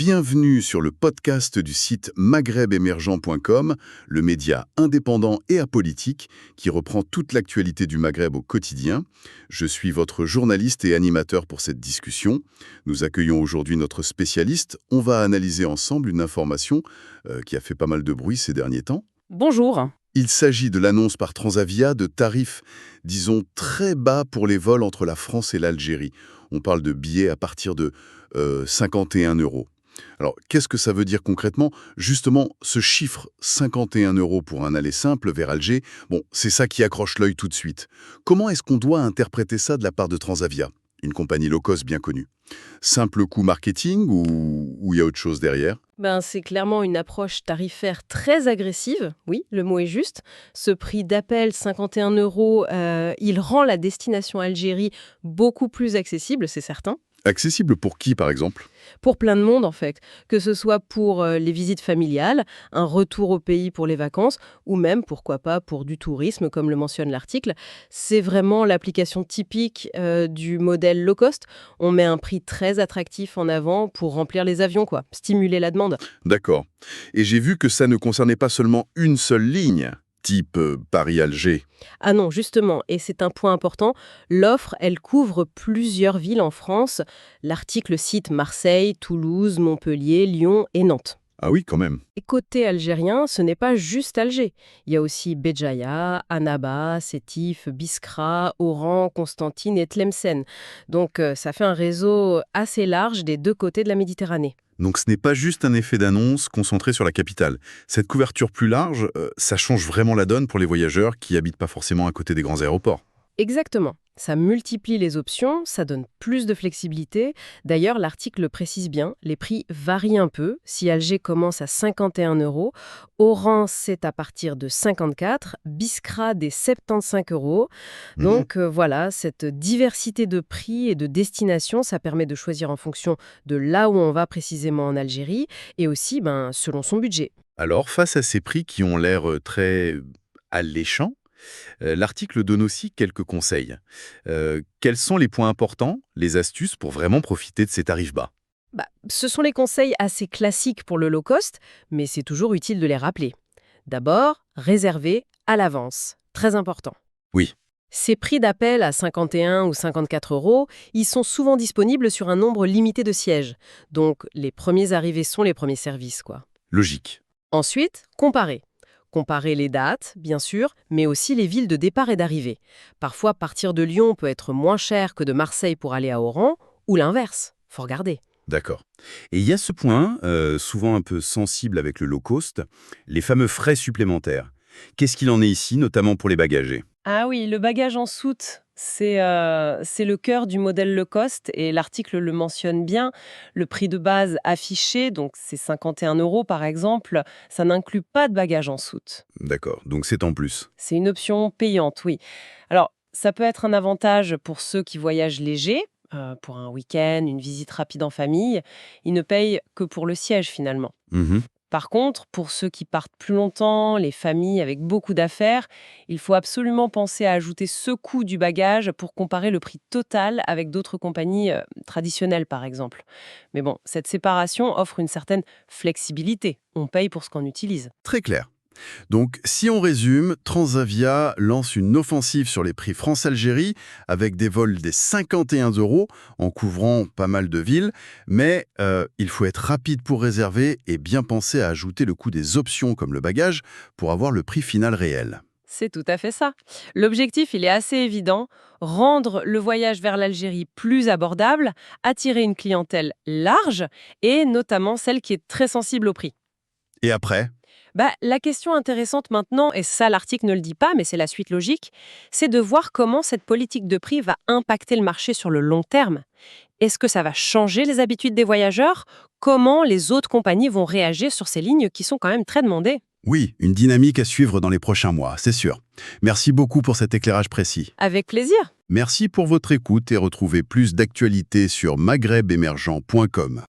Bienvenue sur le podcast du site maghrebemergent.com, le média indépendant et apolitique qui reprend toute l'actualité du Maghreb au quotidien. Je suis votre journaliste et animateur pour cette discussion. Nous accueillons aujourd'hui notre spécialiste. On va analyser ensemble une information qui a fait pas mal de bruit ces derniers temps. Bonjour. Il s'agit de l'annonce par Transavia de tarifs, disons, très bas pour les vols entre la France et l'Algérie. On parle de billets à partir de 51 €. Alors, qu'est-ce que ça veut dire concrètement? Justement, ce chiffre 51 € pour un aller simple vers Alger, c'est ça qui accroche l'œil tout de suite. Comment est-ce qu'on doit interpréter ça de la part de Transavia, une compagnie low-cost bien connue? Simple coût marketing ou il y a autre chose derrière? C'est clairement une approche tarifaire très agressive, oui, le mot est juste. Ce prix d'appel 51 €, il rend la destination Algérie beaucoup plus accessible, c'est certain. Accessible pour qui, par exemple? Pour plein de monde, en fait. Que ce soit pour les visites familiales, un retour au pays pour les vacances, ou même, pourquoi pas, pour du tourisme, comme le mentionne l'article. C'est vraiment l'application typique du modèle low cost. On met un prix très attractif en avant pour remplir les avions, quoi, stimuler la demande. D'accord. Et j'ai vu que ça ne concernait pas seulement une seule ligne, type Paris-Alger. Ah non, justement, et c'est un point important, l'offre, elle couvre plusieurs villes en France. L'article cite Marseille, Toulouse, Montpellier, Lyon et Nantes. Ah oui, quand même. Et côté algérien, ce n'est pas juste Alger. Il y a aussi Béjaïa, Annaba, Sétif, Biskra, Oran, Constantine et Tlemcen. Donc ça fait un réseau assez large des deux côtés de la Méditerranée. Donc ce n'est pas juste un effet d'annonce concentré sur la capitale. Cette couverture plus large, ça change vraiment la donne pour les voyageurs qui habitent pas forcément à côté des grands aéroports. Exactement. Ça multiplie les options, ça donne plus de flexibilité. D'ailleurs, l'article le précise bien, les prix varient un peu. Si Alger commence à 51 €, Oran, c'est à partir de 54, Biskra des 75 €. Donc voilà, cette diversité de prix et de destination, ça permet de choisir en fonction de là où on va précisément en Algérie et aussi selon son budget. Alors, face à ces prix qui ont l'air très alléchants, l'article donne aussi quelques conseils. Quels sont les points importants, les astuces pour vraiment profiter de ces tarifs bas? Ce sont les conseils assez classiques pour le low cost, mais c'est toujours utile de les rappeler. D'abord, réserver à l'avance. Très important. Oui, Ces prix d'appel à 51 ou 54 €, ils sont souvent disponibles sur un nombre limité de sièges. Donc, les premiers arrivés sont les premiers services, quoi. logique. Ensuite, comparer. Comparer les dates, bien sûr, mais aussi les villes de départ et d'arrivée. Parfois, partir de Lyon peut être moins cher que de Marseille pour aller à Oran, ou l'inverse. Faut regarder. D'accord. Et il y a ce point, souvent un peu sensible avec le low cost, les fameux frais supplémentaires. Qu'est-ce qu'il en est ici, notamment pour les bagagers? Ah oui, le bagage en soute, c'est le cœur du modèle low cost et l'article le mentionne bien. Le prix de base affiché, donc c'est 51 € par exemple, ça n'inclut pas de bagage en soute. D'accord, donc c'est en plus. C'est une option payante, oui. Alors, ça peut être un avantage pour ceux qui voyagent léger, pour un week-end, une visite rapide en famille. Ils ne payent que pour le siège finalement. Mhm. Par contre, pour ceux qui partent plus longtemps, les familles avec beaucoup d'affaires, il faut absolument penser à ajouter ce coût du bagage pour comparer le prix total avec d'autres compagnies traditionnelles, par exemple. Mais bon, cette séparation offre une certaine flexibilité. On paye pour ce qu'on utilise. Très clair. Donc, si on résume, Transavia lance une offensive sur les prix France-Algérie avec des vols des 51 € en couvrant pas mal de villes, mais il faut être rapide pour réserver et bien penser à ajouter le coût des options comme le bagage pour avoir le prix final réel. C'est tout à fait ça. L'objectif, il est assez évident, rendre le voyage vers l'Algérie plus abordable, attirer une clientèle large et notamment celle qui est très sensible au prix. Et après? La question intéressante maintenant, et ça l'article ne le dit pas, mais c'est la suite logique, c'est de voir comment cette politique de prix va impacter le marché sur le long terme. Est-ce que ça va changer les habitudes des voyageurs? Comment les autres compagnies vont réagir sur ces lignes qui sont quand même très demandées? Oui, une dynamique à suivre dans les prochains mois, c'est sûr. Merci beaucoup pour cet éclairage précis. Avec plaisir. Merci pour votre écoute et retrouvez plus d'actualités sur maghrebemergent.com.